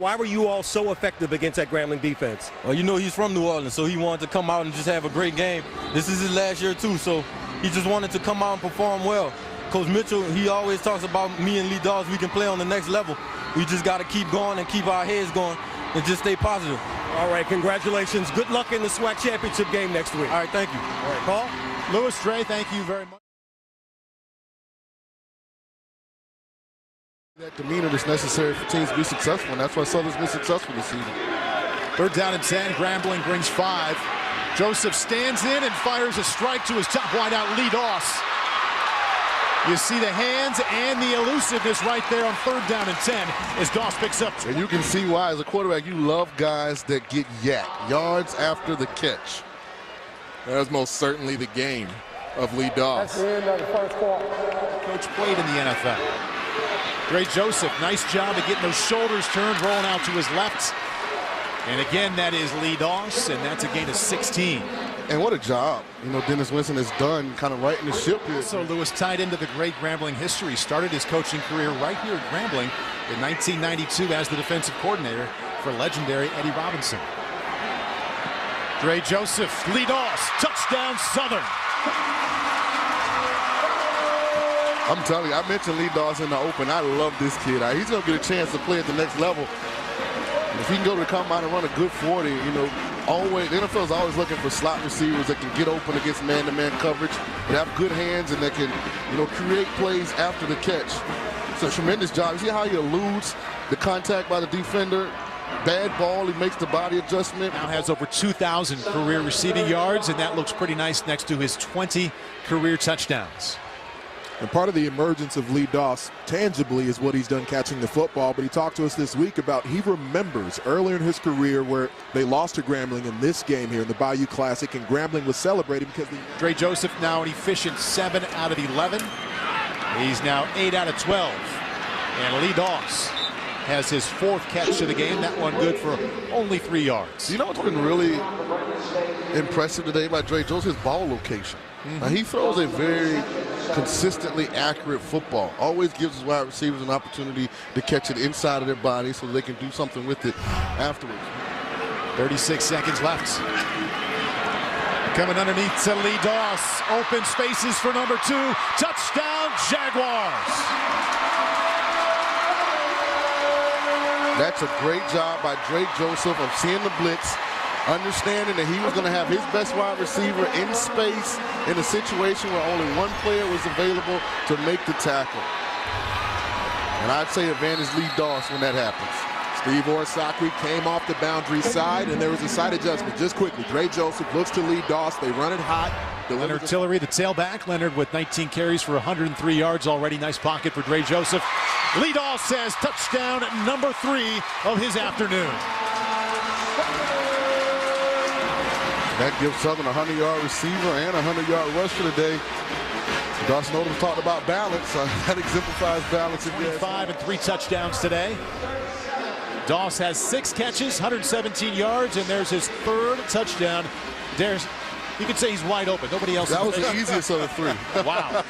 Why were you all so effective against that Grambling defense? Well, you know he's from New Orleans, so he wanted to come out and just have a great game. This is his last year, too, so he just wanted to come out and perform well. Coach Mitchell, he always talks about me and Lee Dawes, we can play on the next level. We just got to keep going and keep our heads going and just stay positive. All right, congratulations. Good luck in the SWAC Championship game next week. All right, thank you. All right, Paul? Louis, Dre, thank you very much. That demeanor that's necessary for teams to be successful, and that's why Southern's been successful this season. 3rd down and 10. Grambling brings 5. Joseph stands in and fires a strike to his top wideout, Lee Doss. You see the hands and the elusiveness right there on 3rd down and 10 as Doss picks up. And you can see why, as a quarterback, you love guys that get yards after the catch. That was most certainly the game of Lee Doss. That's the end of the first quarter. Coach played in the NFL. Dre Joseph, nice job of getting those shoulders turned, rolling out to his left. And again, that is Lee Doss, and that's a gain of 16. And what a job, you know, Dennis Winston has done kind of righting the ship here. So Lewis tied into the great Grambling history. Started his coaching career right here at Grambling in 1992 as the defensive coordinator for legendary Eddie Robinson. Dre Joseph, Lee Doss, touchdown Southern. I'm telling you, I mentioned Lee Dawes in the open. I love this kid. He's going to get a chance to play at the next level. And if he can go to the combine and run a good 40, you know, always, the NFL is always looking for slot receivers that can get open against man-to-man coverage, that have good hands, and that can, you know, create plays after the catch. It's a tremendous job. You see how he eludes the contact by the defender? Bad ball, he makes the body adjustment. Now has over 2,000 career receiving yards, and that looks pretty nice next to his 20 career touchdowns. And part of the emergence of Lee Doss tangibly is what he's done catching the football. But he talked to us this week about he remembers earlier in his career where they lost to Grambling in this game here in the Bayou Classic, and Grambling was celebrating because Dre Joseph now an efficient 7 out of 11. He's now 8 out of 12. And Lee Doss has his 4th catch of the game. That one good for only 3 yards. You know what's been really impressive today by Dre Joseph? His ball location. Now, he throws a very consistently accurate football. Always gives his wide receivers an opportunity to catch it inside of their body so they can do something with it afterwards. 36 seconds left. Coming underneath to Lee Doss. Open spaces for number 2. Touchdown, Jaguars. That's a great job by Dre Joseph of seeing the blitz, understanding that he was going to have his best wide receiver in space in a situation where only one player was available to make the tackle. And I'd say advantage Lee Doss when that happens. Steve Orsacki came off the boundary side, and there was a side adjustment. Just quickly, Dre Joseph looks to Lee Doss. They run it hot. Leonard Tillery, the tailback. Leonard with 19 carries for 103 yards already. Nice pocket for Dre Joseph. Lee Doss says touchdown number 3 of his afternoon. That gives Southern a 100-yard receiver and a 100-yard rush for the day. Dawson Odom talked about balance. That exemplifies balance. 25 and 3 touchdowns today. Doss has 6 catches, 117 yards, and there's his 3rd touchdown. You could say he's wide open. Nobody else. That was the easiest of the 3. Wow.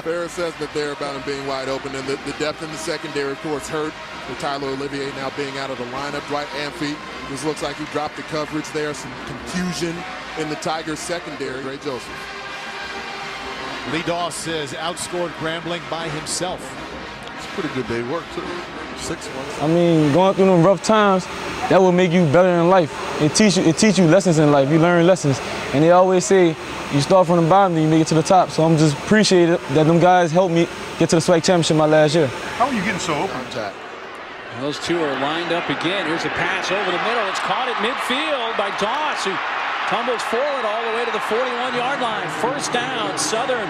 Fair assessment there about him being wide open, and the depth in the secondary, of course, hurt with Tyler Olivier now being out of the lineup. Right hand feet. This looks like he dropped the coverage there. Some confusion in the Tigers secondary. Dre Joseph. Lee Doss has outscored Grambling by himself. It's a pretty good day work too. 6-1. I mean, going through them rough times, that will make you better in life. It teach you lessons in life. You learn lessons. And they always say, you start from the bottom, then you make it to the top. So I'm just appreciative that them guys helped me get to the SWAC Championship my last year. How are you getting so open? Those two are lined up again. Here's a pass over the middle. It's caught at midfield by Doss, who tumbles forward all the way to the 41-yard line. First down, Southern.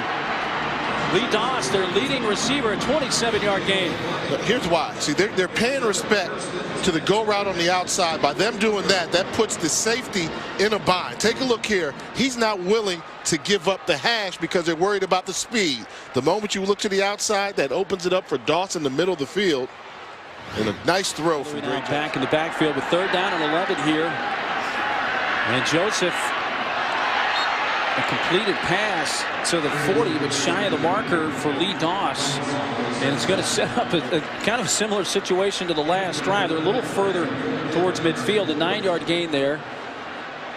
Lee Doss, their leading receiver, a 27-yard gain. But here's why. See, they're paying respect to the go route on the outside. By them doing that, that puts the safety in a bind. Take a look here. He's not willing to give up the hash because they're worried about the speed. The moment you look to the outside, that opens it up for Doss in the middle of the field. And a nice throw from Dre. Back in the backfield with 3rd down and 11 here. And Joseph A completed pass to the 40, but shy of the marker for Lee Doss. And it's going to set up a kind of similar situation to the last drive. They're a little further towards midfield. A 9-yard gain there.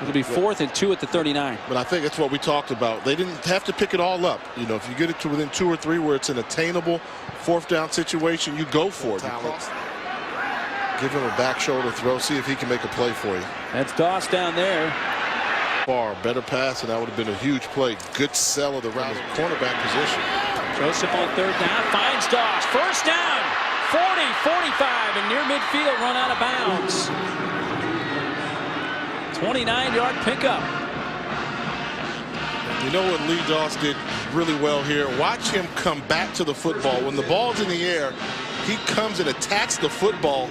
It'll be 4th and 2 at the 39. But I think that's what we talked about. They didn't have to pick it all up. You know, if you get it to within 2 or 3 where it's an attainable 4th down situation, you go for it. Give him a back shoulder throw. See if he can make a play for you. That's Doss down there. Far better pass, and that would have been a huge play. Good sell of the route, cornerback position. Joseph on 3rd down, finds Doss. First down, 40, 45, and near midfield, run out of bounds. 29-yard pickup. You know what Lee Doss did really well here? Watch him come back to the football. When the ball's in the air, he comes and attacks the football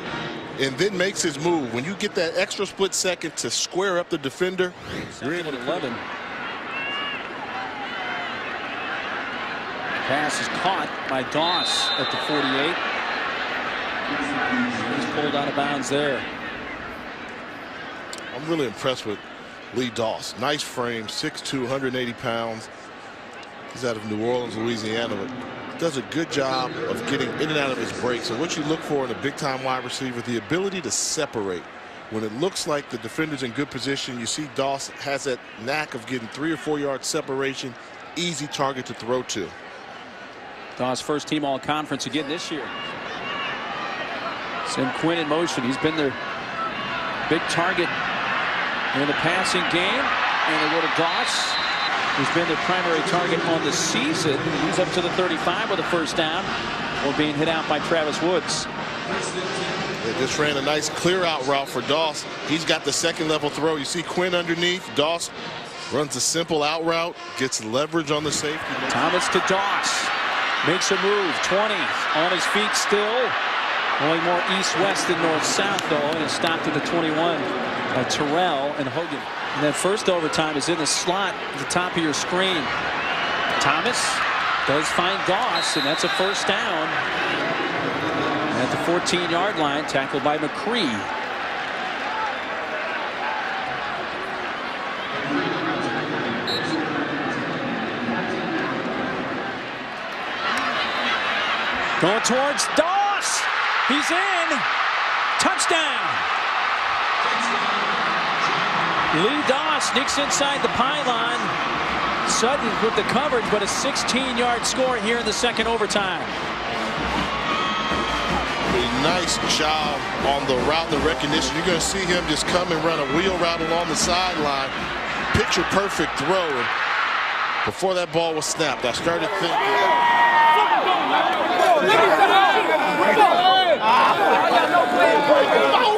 and then makes his move. When you get that extra split second to square up the defender, you're able to 11. Pass is caught by Doss at the 48. He's pulled out of bounds there. I'm really impressed with Lee Doss. Nice frame, 6'2", 180 pounds. He's out of New Orleans, Louisiana, but does a good job of getting in and out of his breaks. And what you look for in a big-time wide receiver, the ability to separate. When it looks like the defender's in good position, you see Doss has that knack of getting 3 or 4 yard separation, easy target to throw to. Doss first team all conference again this year. Send Quinn in motion. He's been their big target in the passing game. And they go to Doss, who's been their primary target on the season. He's up to the 35 with a first down, or being hit out by Travis Woods. They just ran a nice clear out route for Doss. He's got the second level throw. You see Quinn underneath. Doss runs a simple out route, gets leverage on the safety. Thomas to Doss. Makes a move. 20 on his feet still. Going more east-west than north-south, though, and it's stopped at the 21 by Terrell and Hogan. And that first overtime is in the slot at the top of your screen. Thomas does find Doss, and that's a first down at the 14-yard line, tackled by McCree. Going towards Doss. He's in. Touchdown. Lee Doss sneaks inside the pylon. Sutton with the coverage, but a 16-yard score here in the second overtime. A nice job on the route, the recognition. You're going to see him just come and run a wheel route along the sideline. Picture perfect throw. And before that ball was snapped, I started thinking. Let me